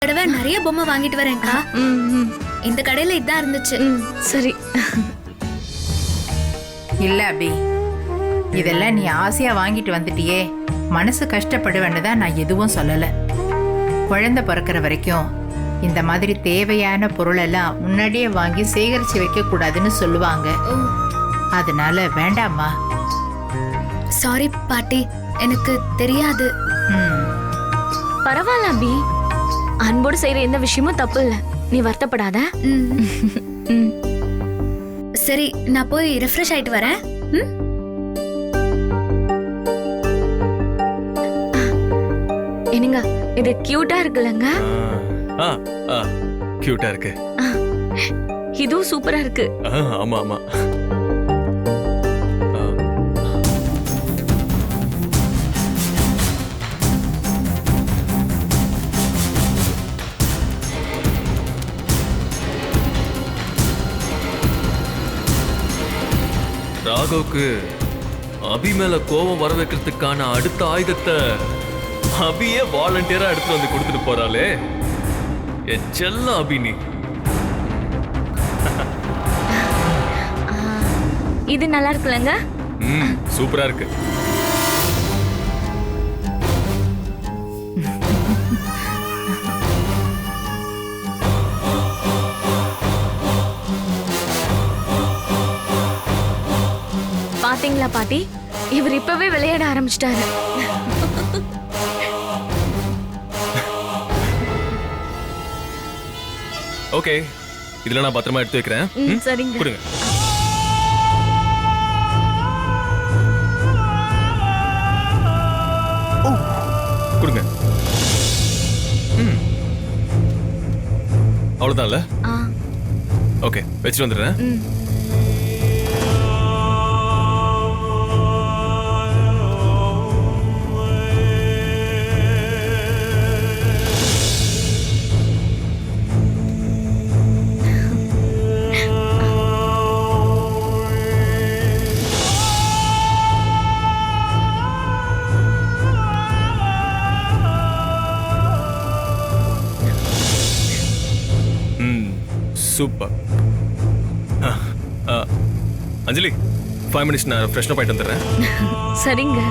தடவை நிறைய பொம்மை வாங்கிட்டு வரேன்க்கா. இந்த கடையில இதான் இருந்துச்சு. சரி. இல்ல அபி, இதெல்லாம் நீ ஆசையா வாங்கிட்டு வந்துட்டியே, மனசு கஷ்டப்படுவேன்னு தான் நான் எதுவும் சொல்லல. குழந்தை பிறக்கிற வரைக்கும் இந்த மாதிரி தேவையான பொருளெல்லாம் முன்னாடியே வாங்கி சேகரிச்சு வைக்க கூடாதுன்னு சொல்லுவாங்க. அதனால வேண்டாமா. சாரி பாட்டி, எனக்கு தெரியாது. பரவாயில்ல அபி, அன்போடு செய்யற எந்த விஷயமும் தப்பு இல்ல. நீ வருத்தப்படாத. சரி, நான் போய் ரெஃப்ரெஷ் ஆயிட்டு வரேன். என்னங்க, இது கியூட்டா இருக்குல்லங்க? கியூட்டா இருக்கு. இதுவும் சூப்பரா இருக்கு. ஆமா ஆமா. ராகவுக்கு அபி மேல கோபம் வர வைக்கிறதுக்கான அடுத்த ஆயுதத்தை அபியே வாலண்டியரா எடுத்து வந்து கொடுத்துட்டு போறாளே. என் செல்லம் அபி நீ. இது நல்லா இருக்குல்லங்க? சூப்பரா இருக்கு. பாத்தீங்களா பாட்டி, இவர் இப்பவே விளையாட ஆரம்பிச்சிட்டாரு. ஓகே, இதுல நான் பத்திரமா எடுத்து வைக்கிறேன். சரிங்க. கொடுங்க. கொடுங்க. அவ்வளவுதான்ல? ஓகே, வச்சுட்டு வந்துடுறேன். சூப்பர். அஞ்சலி, 5 மினிட்ஸ் நான் ஃப்ரெஷ்னப் ஆயிட்டு வந்துடுறேன். சரிங்க.